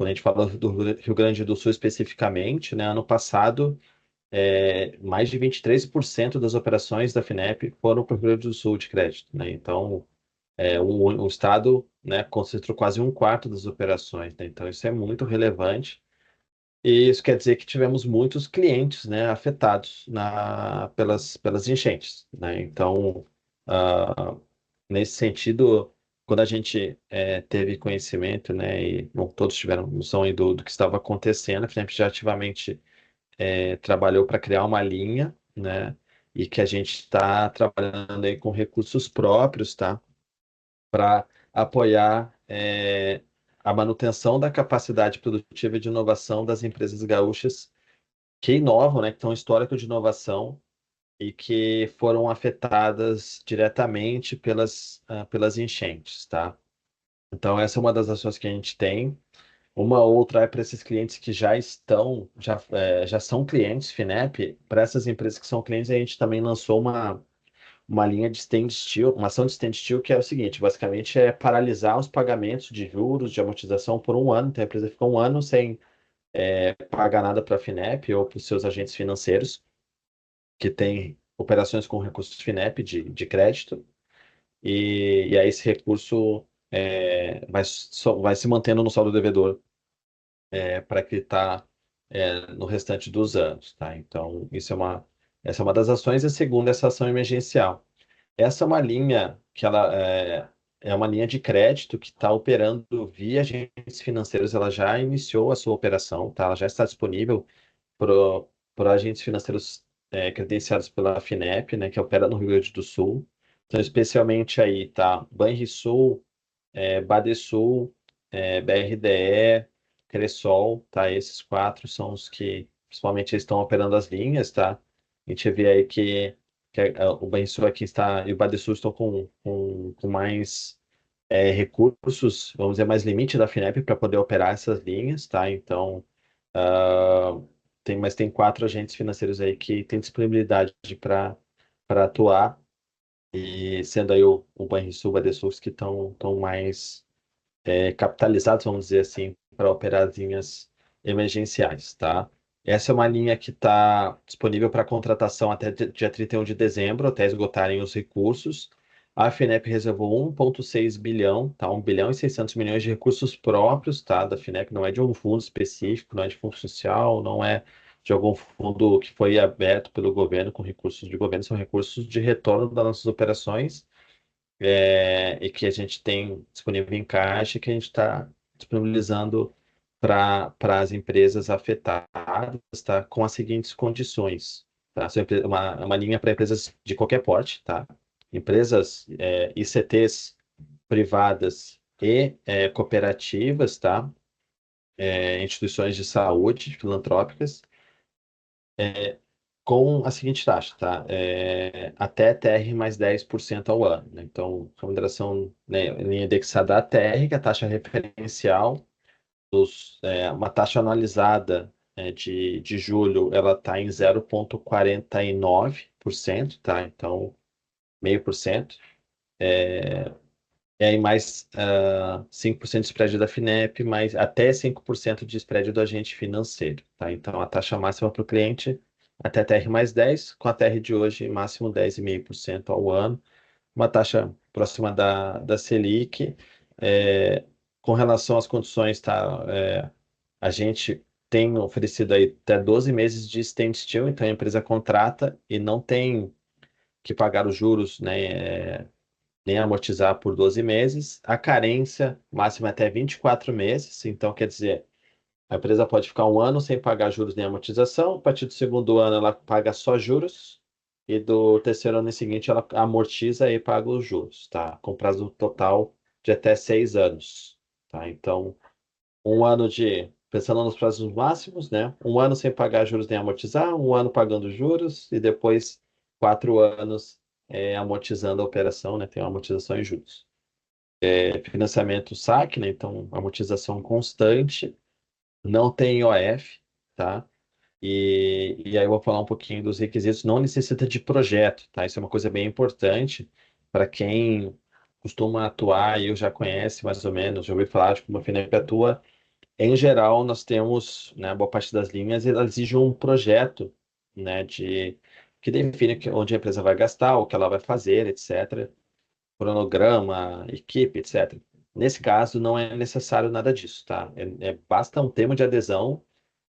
quando a gente fala do Rio Grande do Sul especificamente, né, ano passado, mais de 23% das operações da Finep foram para o Rio Grande do Sul de crédito, né? Então, o Estado, né, concentrou quase um quarto das operações, né? Então, isso é muito relevante. E isso quer dizer que tivemos muitos clientes, né, afetados pelas enchentes, né? Então, ah, nesse sentido, quando a gente teve conhecimento, né, e bom, todos tiveram noção aí do que estava acontecendo, a Finep já ativamente trabalhou para criar uma linha, né, e que a gente está trabalhando aí com recursos próprios, tá, para apoiar a manutenção da capacidade produtiva e de inovação das empresas gaúchas que inovam, né, que estão em histórico de inovação e que foram afetadas diretamente pelas enchentes, tá? Então, essa é uma das ações que a gente tem. Uma outra é para esses clientes que já são clientes Finep. Para essas empresas que são clientes, a gente também lançou uma linha de standstill, uma ação de standstill que é o seguinte, basicamente é paralisar os pagamentos de juros, de amortização por um ano. Então, a empresa fica um ano sem pagar nada para a Finep ou para os seus agentes financeiros, que têm operações com recursos Finep de crédito. E aí esse recurso vai se mantendo no saldo devedor para quitar no restante dos anos, tá? Então, essa é uma das ações, e a segunda é essa ação emergencial. Essa é uma linha que ela é uma linha de crédito que está operando via agentes financeiros, ela já iniciou a sua operação, tá? Ela já está disponível para agentes financeiros credenciados pela Finep, né, que opera no Rio Grande do Sul. Então, especialmente aí, tá? Banrisul, Badesul, BRDE, Cressol, tá? Esses quatro são os que, principalmente, eles estão operando as linhas, tá? A gente vê aí que o Banrisul aqui está e o Badesul estão com mais recursos, vamos dizer, mais limite da Finep para poder operar essas linhas, tá? Então, ah, mas tem quatro agentes financeiros aí que têm disponibilidade para atuar, e sendo aí o Banrisul, o Badesul, que estão mais capitalizados, vamos dizer assim, para operar as linhas emergenciais, tá? Essa é uma linha que está disponível para contratação até dia 31 de dezembro, até esgotarem os recursos. A Finep reservou 1,6 bilhão, tá? 1 bilhão e 600 milhões de recursos próprios, tá? Da Finep, não é de um fundo específico, não é de fundo social, não é de algum fundo que foi aberto pelo governo com recursos de governo, são recursos de retorno das nossas operações, e que a gente tem disponível em caixa e que a gente está disponibilizando para as empresas afetadas, tá? Com as seguintes condições, tá? Uma linha para empresas de qualquer porte, tá? Empresas, ICTs privadas e cooperativas, tá? Instituições de saúde filantrópicas, com a seguinte taxa, tá? Até TR mais 10% ao ano, né? Então, remuneração, né, linha indexada a TR, que é a taxa referencial, uma taxa anualizada de julho, ela está em 0,49%, tá? Então, 0,5%. E aí mais 5% de spread da Finep, mais até 5% de spread do agente financeiro, tá? Então, a taxa máxima para o cliente até TR mais 10, com a TR de hoje, máximo 10,5% ao ano, uma taxa próxima da Selic. É, com relação às condições, tá? A gente tem oferecido aí até 12 meses de standstill, então a empresa contrata e não tem que pagar os juros, né? Nem amortizar por 12 meses. A carência máxima é até 24 meses, então quer dizer, a empresa pode ficar um ano sem pagar juros nem amortização, a partir do segundo ano ela paga só juros, e do terceiro ano seguinte ela amortiza e paga os juros, tá? Com prazo total de até 6 anos, tá? Então, pensando nos prazos máximos, né? Um ano sem pagar juros nem amortizar, um ano pagando juros, e depois 4 anos amortizando a operação, né? Tem uma amortização em juros. Financiamento saque, né? Então, amortização constante, não tem IOF, tá? E aí eu vou falar um pouquinho dos requisitos. Não necessita de projeto, tá? Isso é uma coisa bem importante para quem costuma atuar e eu já conhece mais ou menos, já ouvi falar de como a Finep atua. Em geral, nós temos, né, boa parte das linhas, ela exige um projeto, né, que define onde a empresa vai gastar, o que ela vai fazer, etc. Cronograma, equipe, etc. Nesse caso, não é necessário nada disso, tá? Basta um termo de adesão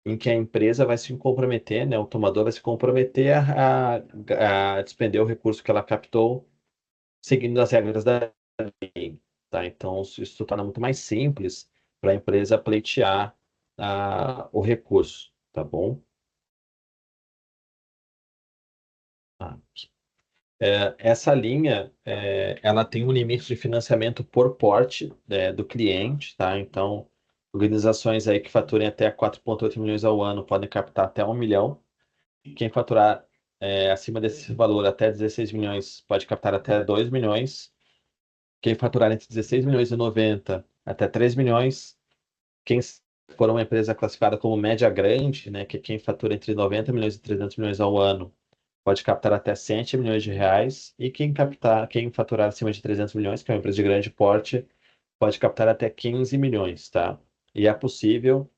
em que a empresa vai se comprometer, né, o tomador vai se comprometer a despender o recurso que ela captou seguindo as regras da lei, tá? Então, isso torna muito mais simples para a empresa pleitear o recurso, tá bom? Ah, essa linha, ela tem um limite de financiamento por porte, do cliente, tá? Então, organizações aí que faturem até 4,8 milhões ao ano podem captar até 1 milhão. Quem faturar acima desse valor até 16 milhões pode captar até 2 milhões. Quem faturar entre 16 milhões e 90 até 3 milhões. Quem for uma empresa classificada como média grande, né, que é quem fatura entre 90 milhões e 300 milhões ao ano, pode captar até 100 milhões de reais. E quem faturar acima de 300 milhões, que é uma empresa de grande porte, pode captar até 15 milhões, tá? E é possível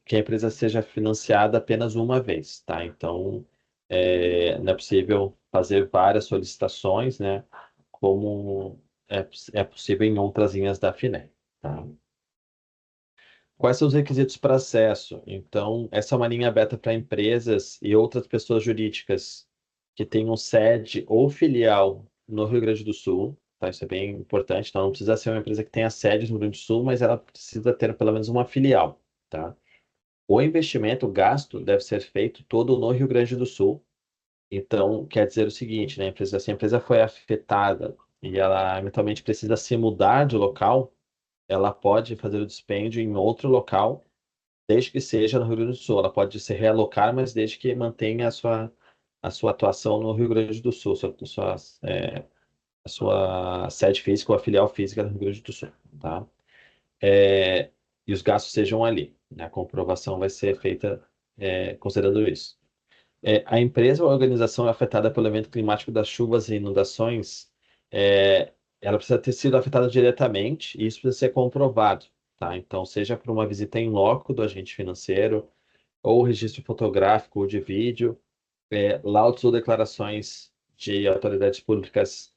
que a empresa seja financiada apenas uma vez, tá? Então, não é possível fazer várias solicitações, né? Como é possível em outras linhas da FINE, tá? Quais são os requisitos para acesso? Então, essa é uma linha aberta para empresas e outras pessoas jurídicas que tenham sede ou filial no Rio Grande do Sul, tá? Isso é bem importante. Então, não precisa ser uma empresa que tenha sede no Rio Grande do Sul, mas ela precisa ter pelo menos uma filial, tá? O investimento, o gasto, deve ser feito todo no Rio Grande do Sul. Então, quer dizer o seguinte, né? Se a empresa foi afetada e ela eventualmente precisa se mudar de local, ela pode fazer o dispêndio em outro local, desde que seja no Rio Grande do Sul. Ela pode se realocar, mas desde que mantenha a sua atuação no Rio Grande do Sul, a sua sede física ou a filial física no Rio Grande do Sul, tá? É, e os gastos sejam ali, né? A comprovação vai ser feita considerando isso. A empresa ou a organização afetada pelo evento climático das chuvas e inundações, ela precisa ter sido afetada diretamente e isso precisa ser comprovado, tá? Então, seja por uma visita em loco do agente financeiro, ou registro fotográfico ou de vídeo, laudos ou declarações de autoridades públicas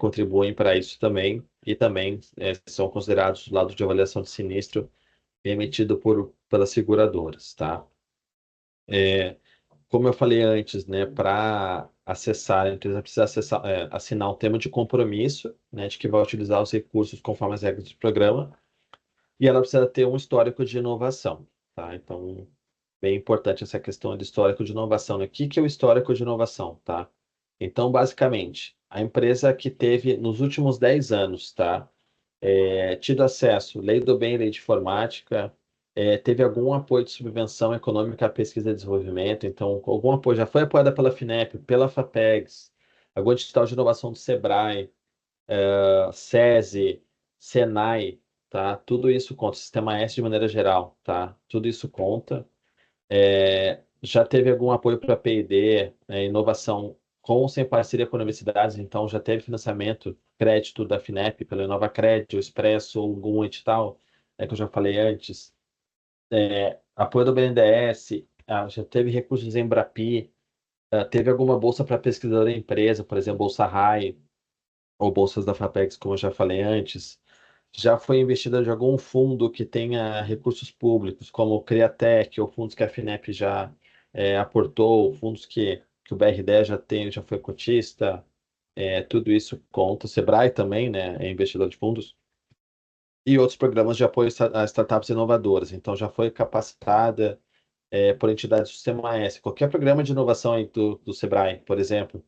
contribuem para isso também, e também são considerados laudos de avaliação de sinistro emitido pelas seguradoras, tá? Como eu falei antes, né, para acessar, a empresa precisa assinar um termo de compromisso, né, de que vai utilizar os recursos conforme as regras do programa, e ela precisa ter um histórico de inovação, tá? Então, bem importante essa questão do histórico de inovação, né? O que que é o histórico de inovação, tá? Então, basicamente, a empresa que teve nos últimos 10 anos, tá? Tido acesso, lei do bem, lei de informática, teve algum apoio de subvenção econômica à pesquisa e desenvolvimento, então, algum apoio já foi apoiada pela FINEP, pela FAPEGS, algum digital de inovação do SEBRAE, SESI, SENAI, tá? Tudo isso conta, Sistema S de maneira geral, tá? Tudo isso conta. Já teve algum apoio para P&D, inovação com ou sem parceria com universidades, então já teve financiamento, crédito da FINEP, pela Inovacred, o Expresso, o algum edital, que eu já falei antes. Apoio do BNDES, já teve recursos em Embrapi, teve alguma bolsa para pesquisador em empresa, por exemplo, Bolsa RAI, ou bolsas da FAPEX, como eu já falei antes. Já foi investida de algum fundo que tenha recursos públicos, como o Criatec, ou fundos que a FINEP já aportou, fundos que o BRDE já tem, já foi cotista, tudo isso conta. O Sebrae também, né, é investidor de fundos. E outros programas de apoio a startups inovadoras. Então, já foi capacitada por entidades do Sistema S. Qualquer programa de inovação aí do Sebrae, por exemplo.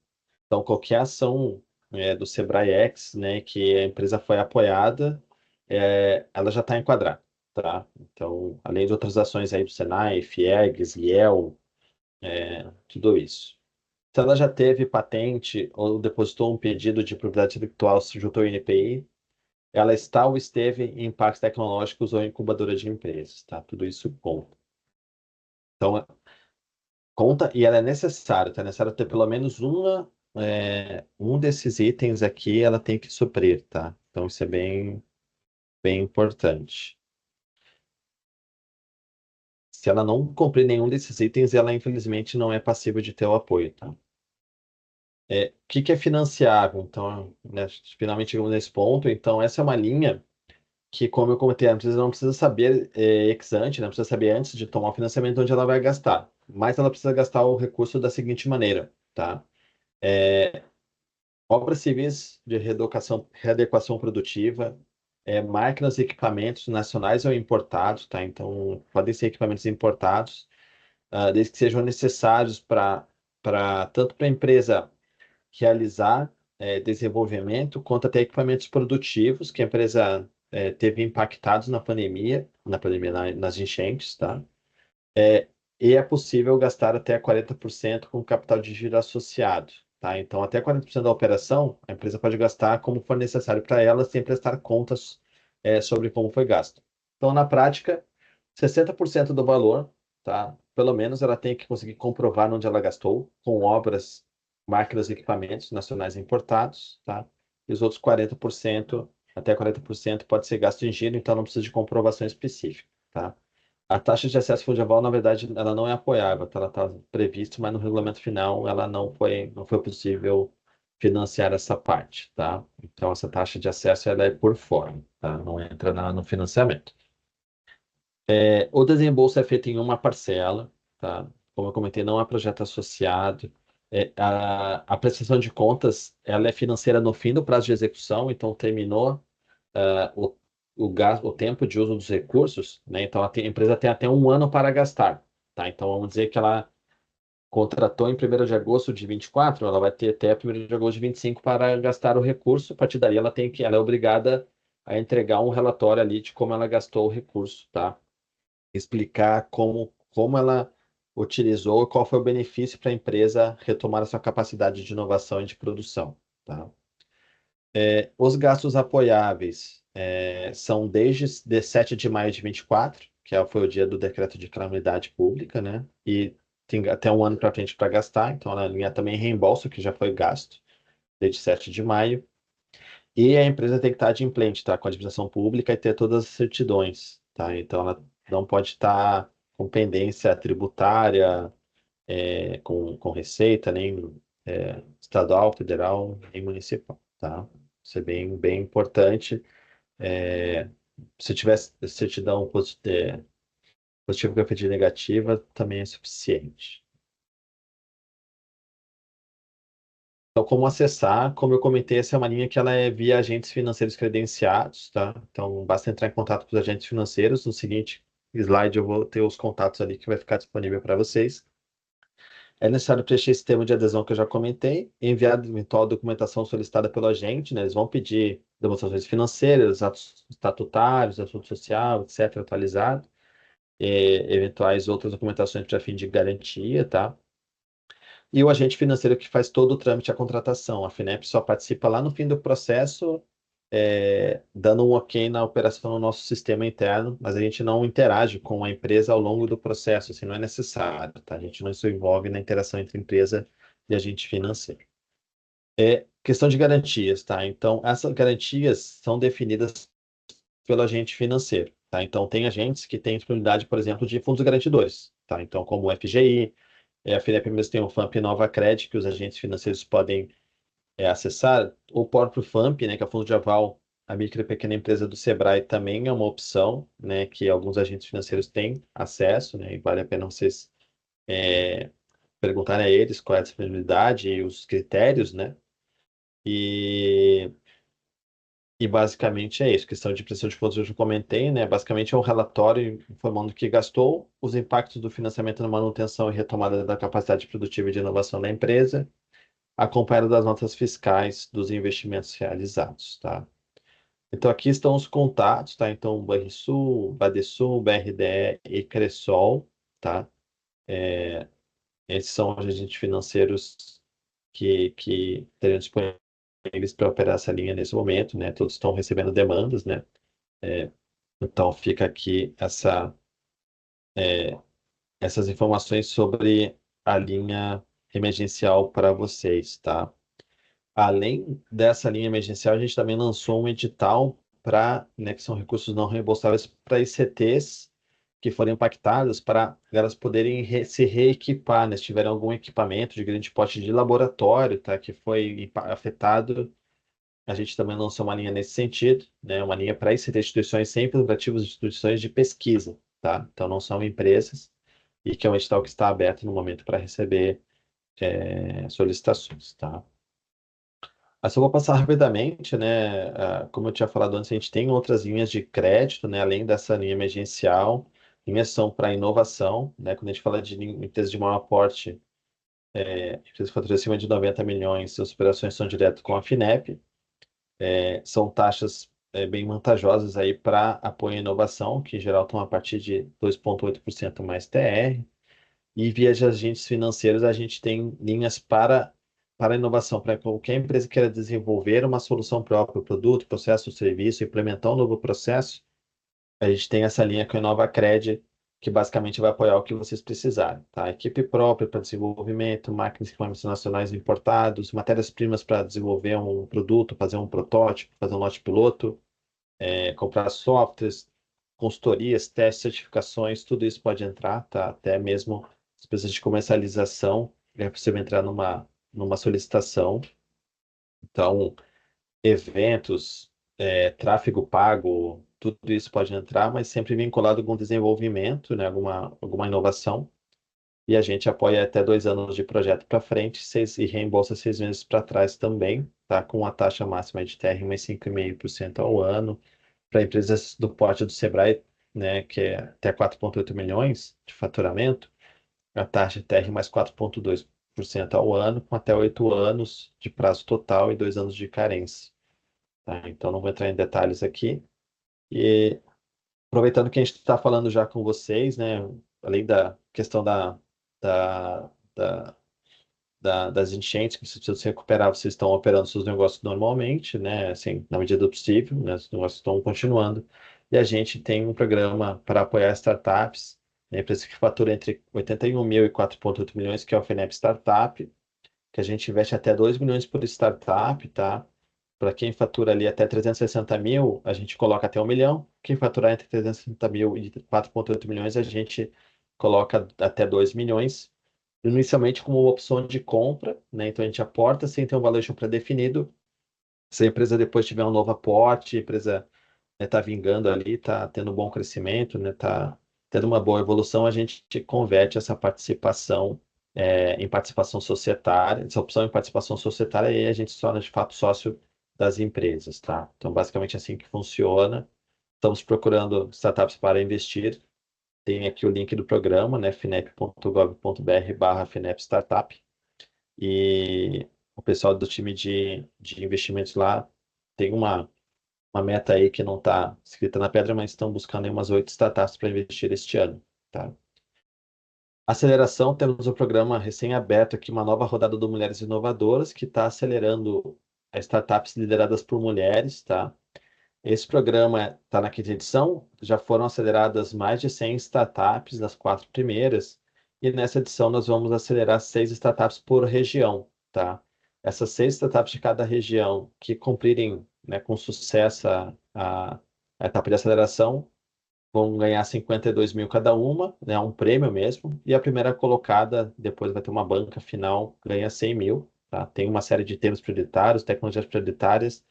Então, qualquer ação do Sebrae X, né, que a empresa foi apoiada, ela já está enquadrada, tá? Então, além de outras ações aí do Senai, FIEGS, IEL, tudo isso. Se ela já teve patente ou depositou um pedido de propriedade intelectual junto ao INPI, ela está ou esteve em parques tecnológicos ou incubadora de empresas, tá? Tudo isso conta. Então, conta e ela é necessária, tá? É necessário ter pelo menos um desses itens aqui, ela tem que suprir, tá? Então, isso é bem, bem importante. Se ela não cumprir nenhum desses itens, ela infelizmente não é passível de ter o apoio, tá? O que que é financiável? Então, né, finalmente chegamos nesse ponto. Então, essa é uma linha que, como eu comentei antes, não precisa saber ex ante, né? Não precisa saber antes de tomar o financiamento onde ela vai gastar. Mas ela precisa gastar o recurso da seguinte maneira, tá? Obras civis de readequação produtiva, máquinas e equipamentos nacionais ou importados, tá? Então, podem ser equipamentos importados, desde que sejam necessários para tanto para a empresa realizar desenvolvimento, quanto até equipamentos produtivos que a empresa teve impactados nas enchentes, tá? E é possível gastar até 40% com capital de giro associado, tá? Então, até 40% da operação, a empresa pode gastar como for necessário para ela, sem prestar contas sobre como foi gasto. Então, na prática, 60% do valor, tá? Pelo menos ela tem que conseguir comprovar onde ela gastou, com obras, máquinas e equipamentos nacionais importados, tá? E os outros 40%, até 40%, pode ser gasto em giro, então não precisa de comprovação específica, tá? A taxa de acesso fundiável, na verdade, ela não é apoiável, tá? Ela está prevista, mas no regulamento final ela não foi possível financiar essa parte, tá? Então, essa taxa de acesso ela é por fora, tá? Não entra no financiamento. O desembolso é feito em uma parcela, tá? Como eu comentei, não há projeto associado. A prestação de contas, ela é financeira no fim do prazo de execução, então terminou ah, o, o tempo de uso dos recursos, né? Então a empresa tem até um ano para gastar, tá? Então vamos dizer que ela contratou em 1º de agosto de 24, ela vai ter até 1º de agosto de 25 para gastar o recurso. A partir daí ela é obrigada a entregar um relatório ali de como ela gastou o recurso, tá? Explicar como ela utilizou, qual foi o benefício para a empresa retomar a sua capacidade de inovação e de produção, tá? Os gastos apoiáveis são desde 7 de maio de 24, foi o dia do decreto de calamidade pública, né? E tem até um ano para frente para gastar, então ela alinha também reembolso que já foi gasto desde 7 de maio. E a empresa tem que estar adimplente, tá? Com a administração pública e ter todas as certidões, tá? Então ela não pode estar com pendência tributária, com receita, nem estadual, federal, nem municipal, tá? Isso é bem, bem importante. É, Se tivesse certidão positiva com efeito negativa, também é suficiente. Então, como acessar? Como eu comentei, essa é uma linha que ela é via agentes financeiros credenciados, tá? Então, basta entrar em contato com os agentes financeiros. No seguinte slide, eu vou ter os contatos ali que vai ficar disponível para vocês. É necessário preencher esse termo de adesão que eu já comentei, enviar a eventual documentação solicitada pelo agente, né? Eles vão pedir demonstrações financeiras, atos estatutários, assunto social, etc., atualizado, eventuais outras documentações para fim de garantia, tá? E o agente financeiro que faz todo o trâmite, a contratação. A Finep só participa lá no fim do processo, dando um ok na operação no nosso sistema interno, mas a gente não interage com a empresa ao longo do processo, assim, não é necessário, tá? A gente não se envolve na interação entre empresa e agente financeiro. Questão de garantias, tá? Então, essas garantias são definidas pelo agente financeiro, tá? Então, tem agentes que têm disponibilidade, por exemplo, de fundos garantidores, tá? Então, como o FGI, a Finep mesmo tem o FAMP Nova Cred, que os agentes financeiros podem acessar. O próprio FAMP, né, que é o Fundo de Aval à Micro e Pequena Empresa do Sebrae, também é uma opção, né, que alguns agentes financeiros têm acesso, né, e vale a pena vocês perguntarem a eles qual é a disponibilidade e os critérios, né, e, e basicamente é isso. Questão de prestação de contas eu já comentei, né, basicamente é um relatório informando o que gastou, os impactos do financiamento na manutenção e retomada da capacidade produtiva e de inovação da empresa, acompanhado das notas fiscais dos investimentos realizados, tá? Então, aqui estão os contatos, tá? Então, Banrisul, Badesul, BRDE e Cressol, tá? Esses são os agentes financeiros que teriam disponíveis para operar essa linha nesse momento, né? Todos estão recebendo demandas, né? Então, fica aqui essas informações sobre a linha emergencial para vocês, tá? Além dessa linha emergencial, a gente também lançou um edital para, né, que são recursos não reembolsáveis para ICTs que foram impactadas para elas poderem se reequipar, né? Se tiverem algum equipamento de grande porte de laboratório, tá? Que foi afetado, a gente também lançou uma linha nesse sentido, né? Uma linha para instituições sempre lucrativas, instituições de pesquisa, tá? Então não são empresas e que é um edital que está aberto no momento para receber solicitações, tá? Mas eu vou passar rapidamente, né? Como eu tinha falado antes, a gente tem outras linhas de crédito, né? Além dessa linha emergencial, linhas são para inovação, né? Quando a gente fala de empresas de maior porte, empresas que faturam acima de 90 milhões, suas operações são direto com a Finep, são taxas bem vantajosas aí para apoio à inovação, que em geral estão a partir de 2,8% mais TR. E via de agentes financeiros, a gente tem linhas para inovação, para qualquer empresa que queira desenvolver uma solução própria, produto, processo, serviço, implementar um novo processo, a gente tem essa linha com a InovaCred, que basicamente vai apoiar o que vocês precisarem, tá? Equipe própria para desenvolvimento, máquinas e equipamentos nacionais importados, matérias-primas para desenvolver um produto, fazer um protótipo, fazer um lote piloto, comprar softwares, consultorias, testes, certificações, tudo isso pode entrar, tá? Até mesmo despesas de comercialização, é possível entrar numa solicitação. Então, eventos, tráfego pago, tudo isso pode entrar, mas sempre vinculado com desenvolvimento, né? Alguma inovação. E a gente apoia até 2 anos de projeto para frente e reembolsa 6 meses para trás também, tá? Com a taxa máxima de TR mais 5,5% ao ano para empresas do porte do Sebrae, né, que é até 4,8 milhões de faturamento, a taxa TR mais 4,2% ao ano, com até 8 anos de prazo total e 2 anos de carência. Tá? Então, não vou entrar em detalhes aqui. E aproveitando que a gente está falando já com vocês, né, além da questão da, da, das enchentes que vocês precisam se recuperar, vocês estão operando seus negócios normalmente, né? Assim, na medida do possível, né? Os negócios estão continuando. E a gente tem um programa para apoiar startups, né? Empresas que faturam entre 81 mil e 4,8 milhões, que é o FINEP Startup, que a gente investe até 2 milhões por startup, tá? Para quem fatura ali até 360 mil, a gente coloca até 1 milhão. Quem faturar entre 360 mil e 4,8 milhões, a gente coloca até 2 milhões inicialmente como uma opção de compra, né? Então a gente aporta sem ter um valuation pré-definido. Se a empresa depois tiver um novo aporte, a empresa está vingando ali, está tendo um bom crescimento, né? Está tendo uma boa evolução, a gente converte essa participação em participação societária, essa opção em participação societária, e a gente se torna de fato sócio das empresas, tá? Então, basicamente assim que funciona. Estamos procurando startups para investir. Tem aqui o link do programa, né? finep.gov.br/finep Startup. E o pessoal do time de investimentos lá tem uma meta aí que não está escrita na pedra, mas estão buscando aí umas 8 startups para investir este ano, tá? Aceleração, temos um programa recém-aberto aqui, uma nova rodada do Mulheres Inovadoras, que está acelerando as startups lideradas por mulheres, tá? Esse programa está na quinta edição, já foram aceleradas mais de 100 startups das 4 primeiras, e nessa edição nós vamos acelerar 6 startups por região, tá? Essas 6 startups de cada região que cumprirem, né, com sucesso a etapa de aceleração vão ganhar 52 mil cada uma, né, um prêmio mesmo, e a primeira colocada, depois vai ter uma banca final, ganha 100 mil, tá? Tem uma série de termos prioritários, tecnologias prioritárias.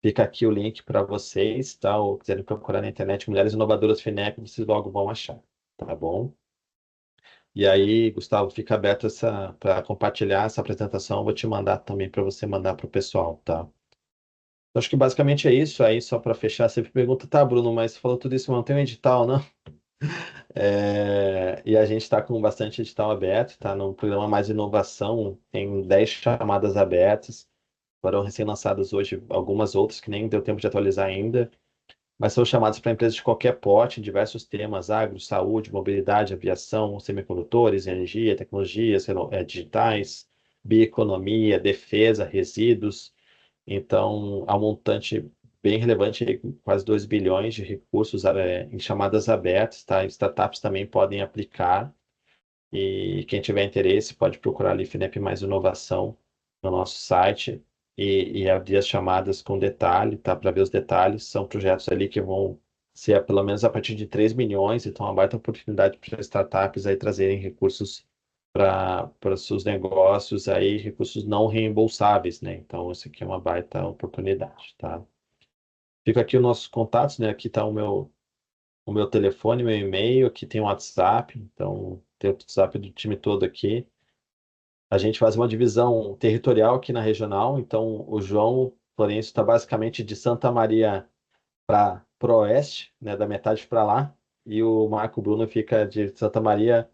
Fica aqui o link para vocês, tá? Ou quiserem procurar na internet Mulheres Inovadoras FINEP, vocês logo vão achar, tá bom? E aí, Gustavo, fica aberto para compartilhar essa apresentação. Vou te mandar também para você mandar para o pessoal, tá? Eu acho que basicamente é isso. Aí, só para fechar, você pergunta, tá, Bruno, mas você falou tudo isso, mas não tem um edital, não? E a gente está com bastante edital aberto, tá? No programa Mais Inovação, tem 10 chamadas abertas. Foram recém-lançadas hoje algumas outras que nem deu tempo de atualizar ainda, mas são chamadas para empresas de qualquer porte, em diversos temas: agro, saúde, mobilidade, aviação, semicondutores, energia, tecnologias digitais, bioeconomia, defesa, resíduos. Então, há um montante bem relevante, aí, quase 2 bilhões de recursos em chamadas abertas, tá? Startups também podem aplicar, e quem tiver interesse pode procurar ali Finep Mais Inovação no nosso site e abrir as chamadas com detalhe, tá? Para ver os detalhes. São projetos ali que vão se é pelo menos a partir de 3 milhões, então é uma baita oportunidade para startups aí trazerem recursos para seus negócios aí, recursos não reembolsáveis, né? Então, isso aqui é uma baita oportunidade, tá? Fica aqui os nossos contatos, né? Aqui está o meu telefone, meu e-mail, aqui tem o WhatsApp, então tem o WhatsApp do time todo aqui. A gente faz uma divisão territorial aqui na regional, então o João Florencio está basicamente de Santa Maria para o oeste, né, da metade para lá, e o Marco Bruno fica de Santa Maria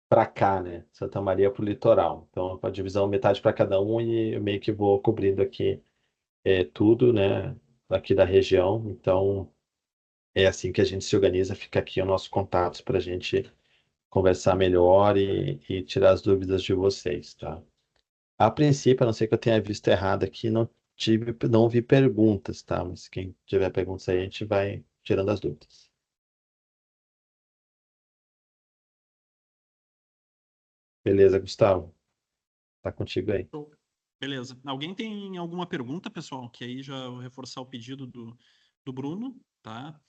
para cá, né, Santa Maria para o litoral. Então, a divisão metade para cada um e eu meio que vou cobrindo aqui tudo, né, aqui da região. Então, é assim que a gente se organiza, fica aqui o nosso contato para a gente conversar melhor e tirar as dúvidas de vocês, tá? A princípio, a não ser que eu tenha visto errado aqui, não vi perguntas, tá? Mas quem tiver perguntas aí, a gente vai tirando as dúvidas. Beleza, Gustavo? Tá contigo aí. Show. Beleza. Alguém tem alguma pergunta, pessoal? Que aí já vou reforçar o pedido do Bruno, tá?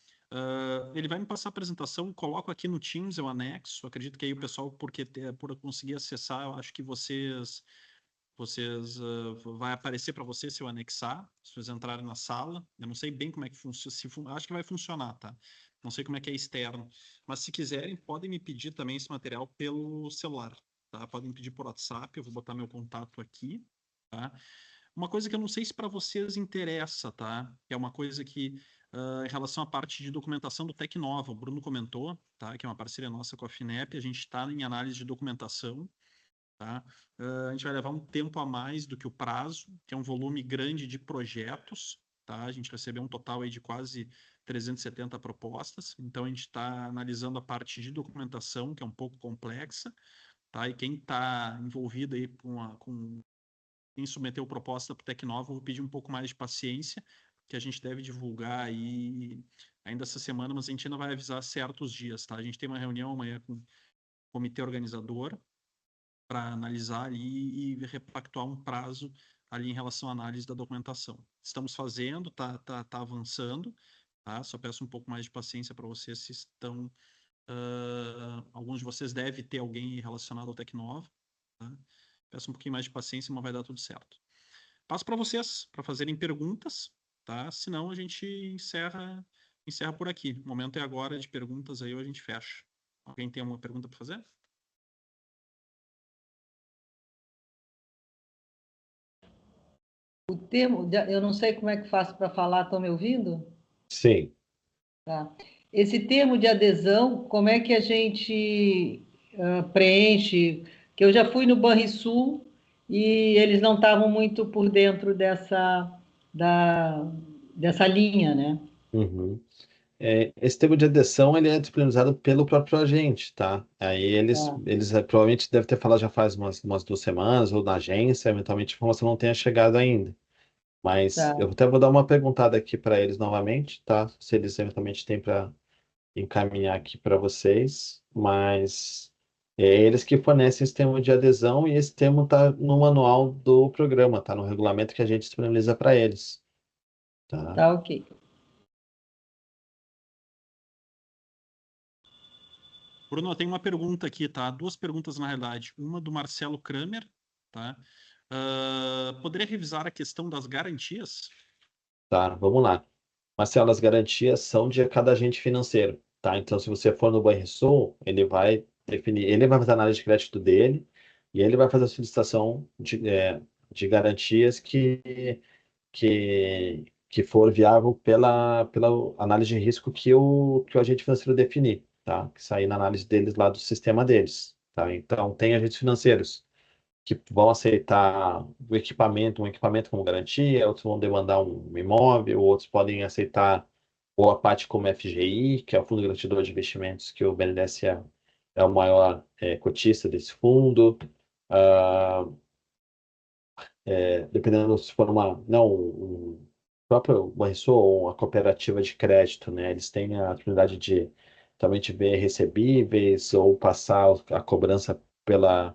Ele vai me passar a apresentação, coloco aqui no Teams, eu anexo. Acredito que aí o pessoal, por conseguir acessar, eu acho que vai aparecer para você se eu anexar, se vocês entrarem na sala. Eu não sei bem como é que funciona, acho que vai funcionar, tá? Não sei como é que é externo, mas se quiserem, podem me pedir também esse material pelo celular, tá? Podem pedir por WhatsApp, eu vou botar meu contato aqui, tá? Uma coisa que eu não sei se para vocês interessa, tá? É uma coisa que, em relação à parte de documentação do Tecnova, o Bruno comentou, tá? Que é uma parceria nossa com a FINEP, a gente está em análise de documentação, tá? A gente vai levar um tempo a mais do que o prazo, que é um volume grande de projetos, tá? A gente recebeu um total aí de quase 370 propostas, então a gente está analisando a parte de documentação, que é um pouco complexa, tá? E quem está envolvido aí com quem submeteu proposta para o Tecnova, eu vou pedir um pouco mais de paciência, que a gente deve divulgar aí ainda essa semana, mas a gente ainda vai avisar certos dias, tá? A gente tem uma reunião amanhã com o comitê organizador, para analisar ali e repactuar um prazo ali em relação à análise da documentação. Estamos fazendo, tá avançando, tá? Só peço um pouco mais de paciência para vocês se estão. Alguns de vocês devem ter alguém relacionado ao Tecnova, tá? Peço um pouquinho mais de paciência, mas vai dar tudo certo. Passo para vocês para fazerem perguntas, tá? Senão a gente encerra por aqui. O momento é agora de perguntas aí ou a gente fecha. Alguém tem alguma pergunta para fazer? O termo, eu não sei como é que faço para falar, estão me ouvindo? Sim. Tá. Esse termo de adesão, como é que a gente preenche? Que eu já fui no Banrisul e eles não estavam muito por dentro da, dessa linha, né? Uhum. Esse termo de adesão ele é disponibilizado pelo próprio agente, tá? Aí Tá, eles provavelmente devem ter falado já faz umas 2 semanas, ou na agência, eventualmente a informação não tenha chegado ainda. Mas eu tá. até vou dar uma perguntada aqui para eles novamente, tá? Se eles eventualmente têm para encaminhar aqui para vocês. Mas é eles que fornecem esse termo de adesão e esse termo está no manual do programa, tá? No regulamento que a gente disponibiliza para eles, tá? Tá, ok. Bruno, eu tenho uma pergunta aqui, tá? Duas perguntas na realidade. Uma do Marcelo Kramer, tá? Poderia revisar a questão das garantias? Tá, vamos lá. Marcelo, as garantias são de cada agente financeiro, tá? Então, se você for no Banrisul, ele vai definir, ele vai fazer a análise de crédito dele e ele vai fazer a solicitação de garantias que for viável pela análise de risco que o agente financeiro definir, tá? Que sair na análise deles lá do sistema deles, tá? Então, tem agentes financeiros que vão aceitar um equipamento como garantia, outros vão demandar um imóvel, outros podem aceitar boa parte como FGI, que é o Fundo Garantidor de Investimentos, que o BNDES é o maior cotista desse fundo. Ah, dependendo se for não, próprio Banrisul ou uma cooperativa de crédito, né? Eles têm a oportunidade de também de ver recebíveis ou passar a cobrança pela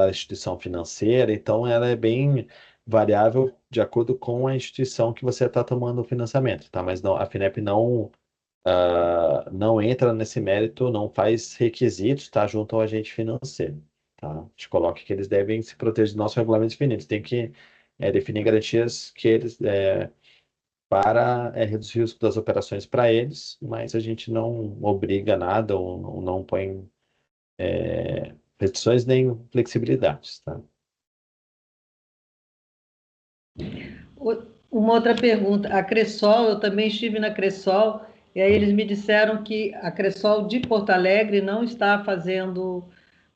instituição financeira, então ela é bem variável de acordo com a instituição que você está tomando o financiamento, tá? Mas não, a Finep não entra nesse mérito, não faz requisitos, tá? Junto ao agente financeiro, tá? A gente coloca que eles devem se proteger do nosso regulamento definido. Eles têm que definir garantias que eles para reduzir o risco das operações para eles, mas a gente não obriga nada ou não põe restrições nem flexibilidades, tá? Uma outra pergunta. A Cressol, eu também estive na Cressol, e aí eles me disseram que a Cressol de Porto Alegre não está fazendo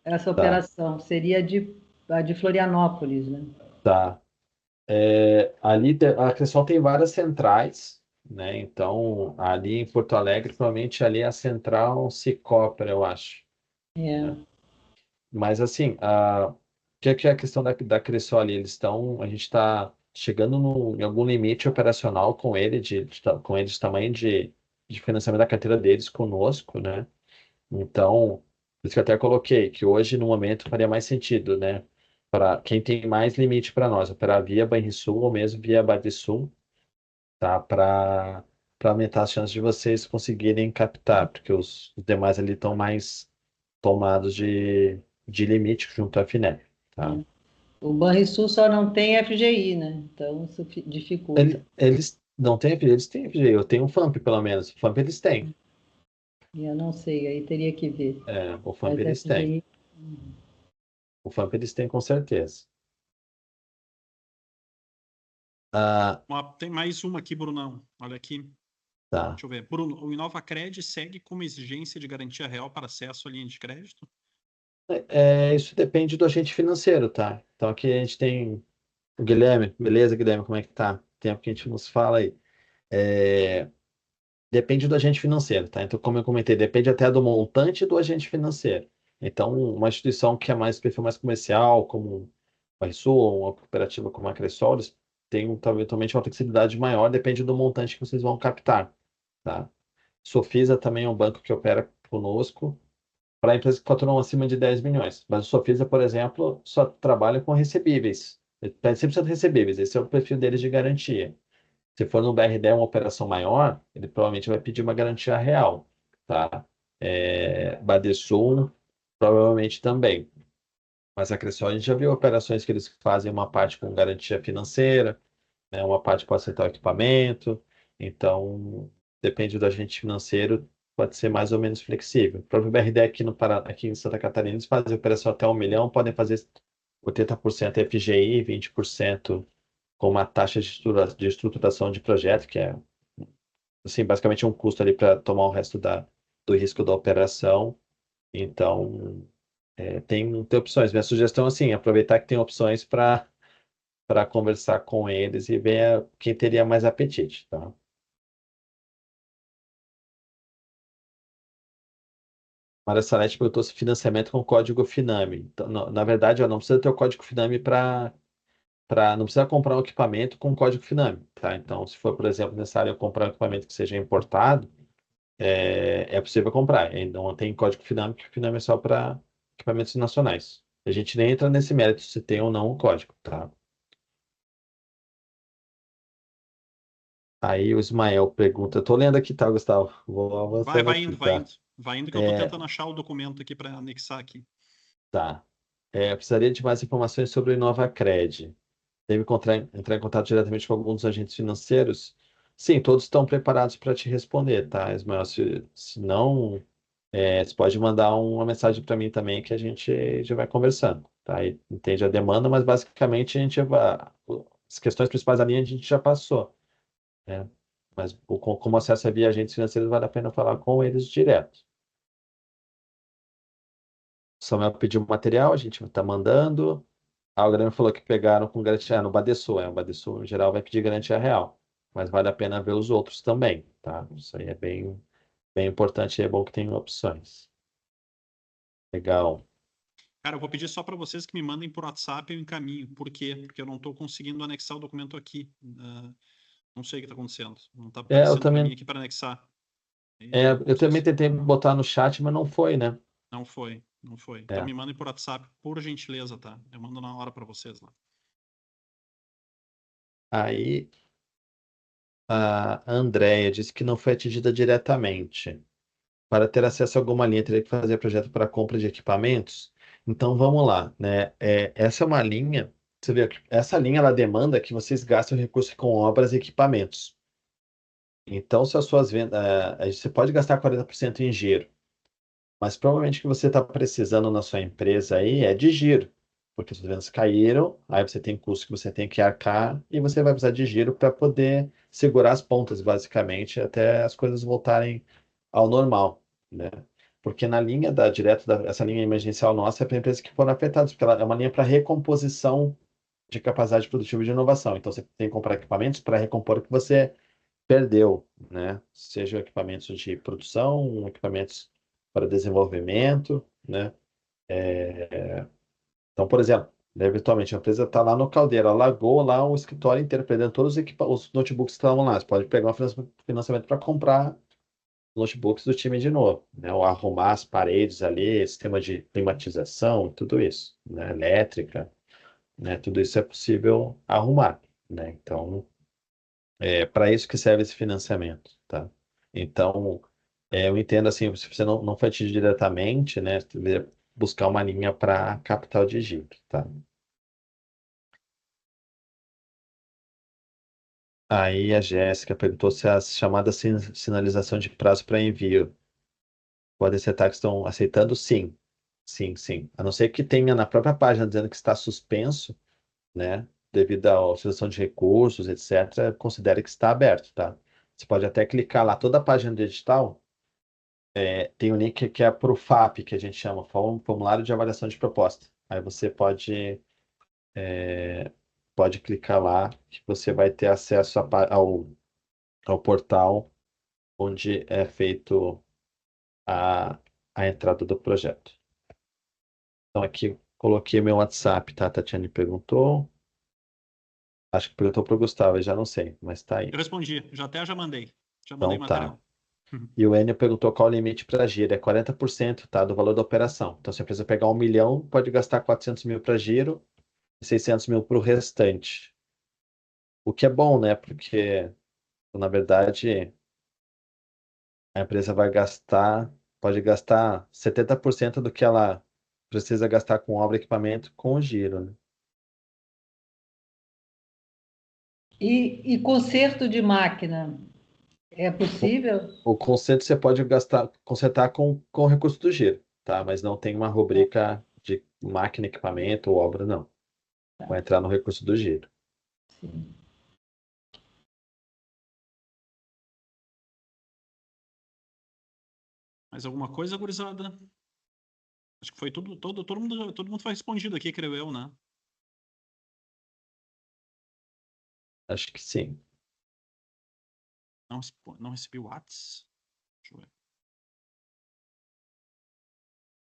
essa Tá, operação, seria a de Florianópolis, né? tá. Ali a Cressol tem várias centrais, né? Então, ali em Porto Alegre, provavelmente ali é a central Sicooper, eu acho, É. né? Mas assim, o que é a questão da Cressol ali? A gente está chegando em algum limite operacional com ele, com eles, tamanho de financiamento da carteira deles conosco, né? Então, por isso que eu até coloquei que hoje, no momento, faria mais sentido, né? Para quem tem mais limite para nós, operar via Banrisul ou mesmo via Banrisul, tá? Para aumentar as chances de vocês conseguirem captar, porque os demais ali estão mais tomados de limite junto à Finep, tá? O Banrisul só não tem FGI, né? Então isso dificulta. Eles não têm, eles têm FGI, eu tenho um FAMP pelo menos, o FAMP eles têm. E eu não sei, aí teria que ver. O FAMP Mas eles têm. FGI. O FAMP eles têm com certeza. Ah, Tem mais uma aqui, Brunão. Olha aqui. tá. Deixa eu ver. Bruno, o InovaCred segue como exigência de garantia real para acesso à linha de crédito? Isso depende do agente financeiro, tá? Então aqui a gente tem o Guilherme. Beleza, Guilherme, como é que tá? Tempo que a gente nos fala aí. É, Depende do agente financeiro, tá? Então, como eu comentei, depende até do montante do agente financeiro. Então, uma instituição que é mais perfil mais comercial, como a Sul ou uma cooperativa como a Cressol, eles têm talvez uma flexibilidade maior, depende do montante que vocês vão captar, tá? Sofisa também é um banco que opera conosco para empresas que faturam acima de 10 milhões. Mas o Sofisa, por exemplo, só trabalha com recebíveis. Ele pede 100% recebíveis. Esse é o perfil deles de garantia. Se for no BRD uma operação maior, ele provavelmente vai pedir uma garantia real, tá? Badesul, provavelmente também. Mas a Cressol, a gente já viu operações que eles fazem uma parte com garantia financeira, né? Uma parte para aceitar o equipamento. Então, depende do agente financeiro, pode ser mais ou menos flexível. O próprio BRD aqui, aqui em Santa Catarina, eles fazem operação até 1 milhão, podem fazer 80% FGI, 20% com uma taxa de estruturação de projeto, que é assim, basicamente um custo ali para tomar o resto do risco da operação. Então, tem opções. Minha sugestão, assim, é aproveitar que tem opções para conversar com eles e ver quem teria mais apetite, tá? Maria Salete perguntou se financiamento com código Finame. Então, na verdade, não precisa ter o código Finame não precisa comprar um equipamento com código Finame, tá? Então, se for, por exemplo, necessário comprar um equipamento que seja importado, é possível comprar. Não tem código Finame, que o Finame é só para equipamentos nacionais. A gente nem entra nesse mérito se tem ou não o código, tá? Aí o Ismael pergunta, tô lendo aqui, tá, Gustavo? Vou avançando Vai aqui, indo, vai tá? indo. Vai indo que eu tô É, tentando achar o documento aqui para anexar aqui. tá. Precisaria de mais informações sobre o InovaCred. Deve entrar em contato diretamente com alguns dos agentes financeiros? Sim, todos estão preparados para te responder, tá, Ismael? Se não, você pode mandar uma mensagem para mim também que a gente já vai conversando, tá? E entende a demanda, mas basicamente a gente vai, as questões principais da linha a gente já passou, né? Mas como acesso é via agentes financeiros, vale a pena falar com eles direto. O Samuel pediu material, a gente está mandando. O Grêmio falou que pegaram com garantia no Badesul. O Badesul, em geral, vai pedir garantia real. Mas vale a pena ver os outros também, tá? Isso aí é bem importante e é bom que tenham opções. Legal. Cara, eu vou pedir só para vocês que me mandem por WhatsApp e eu encaminho. Por quê? Porque eu não estou conseguindo anexar o documento aqui. Não sei o que está acontecendo. Não está Eu aparecendo para mim também, aqui para anexar. eu Não sei também se... tentei botar no chat, mas não foi, né? Não foi, não foi. Então É. me mandem por WhatsApp, por gentileza, tá? Eu mando na hora para vocês lá. Aí a Andrea disse que não foi atingida diretamente. Para ter acesso a alguma linha, teria que fazer projeto para compra de equipamentos. Então vamos lá, né? Essa é uma linha. Você vê, essa linha ela demanda que vocês gastem recursos com obras e equipamentos. Então, se as suas vendas, você pode gastar 40% em giro, mas provavelmente o que você está precisando na sua empresa aí é de giro, porque suas vendas caíram, aí você tem custos que você tem que arcar e você vai precisar de giro para poder segurar as pontas, basicamente, até as coisas voltarem ao normal, né? Porque na linha essa linha emergencial nossa é para empresas que foram afetadas, porque ela é uma linha para recomposição de capacidade produtiva e de inovação. Então, você tem que comprar equipamentos para recompor o que você perdeu, né? Sejam equipamentos de produção, equipamentos para desenvolvimento, né? Então, por exemplo, né, eventualmente a empresa está lá no Caldeira, ela largou lá o escritório inteiro, perdendo todos os notebooks que estavam lá. Você pode pegar um financiamento para comprar notebooks do time de novo, né? Ou arrumar as paredes ali, sistema de climatização, tudo isso, né? Elétrica, né? Tudo isso é possível arrumar, né? Então, é para isso que serve esse financiamento, tá? Então, eu entendo assim, se você não foi atingido diretamente, né? Você deveria buscar uma linha para capital de giro, tá? Aí a Jéssica perguntou se as chamadas sinalização de prazo para envio podem ser que estão aceitando? Sim, sim, sim. A não ser que tenha na própria página dizendo que está suspenso, né? Devido à utilização de recursos, etc., considere que está aberto, tá? Você pode até clicar lá, toda a página digital tem um link que é para o FAP, que a gente chama, Formulário de Avaliação de Proposta. Aí você pode clicar lá, que você vai ter acesso ao portal onde é feito a, a entrada do projeto. Então aqui coloquei meu WhatsApp, tá? A Tatiane perguntou. Acho que perguntou para o Gustavo, eu já não sei, mas tá aí. Eu respondi, já mandei. Já mandei Então tá. material. E o Enio perguntou qual o limite para giro. É 40%, tá? Do valor da operação. Então, se a empresa pegar 1 milhão, pode gastar 400 mil para giro e 600 mil para o restante. O que é bom, né? Porque, na verdade, a empresa pode gastar 70% do que ela precisa gastar com obra e equipamento com o giro, né? E conserto de máquina é possível? O conserto você pode consertar com o recurso do giro, tá? Mas não tem uma rubrica de máquina, equipamento ou obra, não. Vai entrar no recurso do giro. Sim. Mais alguma coisa, gurizada? Acho que foi todo mundo foi respondido aqui, creio eu, né? Acho que sim. Não recebi o Whats. Deixa eu ver.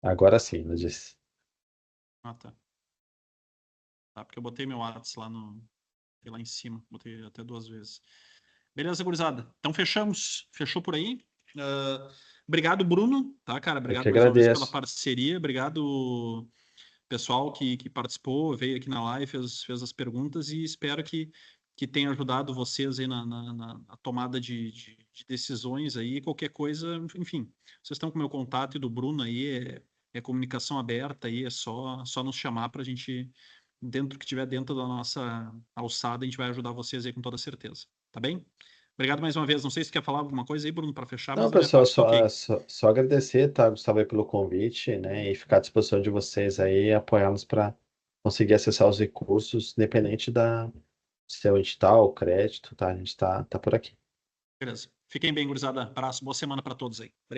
Agora sim, eu disse. Ah, tá. Tá, porque eu botei meu Whats lá em cima. Botei até 2 vezes. Beleza, gurizada. Então fechamos. Fechou por aí. Obrigado, Bruno. Tá, cara? Eu Obrigado que mais uma vez pela agradeço. parceria. Obrigado, pessoal que participou, veio aqui na live, fez as perguntas e espero que tenha ajudado vocês aí na tomada de decisões aí. Qualquer coisa, enfim, vocês estão com o meu contato e do Bruno aí, é comunicação aberta aí, é só nos chamar para a gente, dentro que tiver dentro da nossa alçada, a gente vai ajudar vocês aí com toda certeza. Tá bem? Obrigado mais uma vez. Não sei se quer falar alguma coisa aí, Bruno, para fechar, Não, mas da minha pessoal, parte tá só, ok. só, só agradecer, tá, Gustavo, aí pelo convite, né? E ficar à disposição de vocês aí e apoiá-los para conseguir acessar os recursos, independente se é o edital, o crédito, tá? A gente tá por aqui. Beleza. Fiquem bem, gurizada. Abraço, boa semana para todos aí. Obrigado.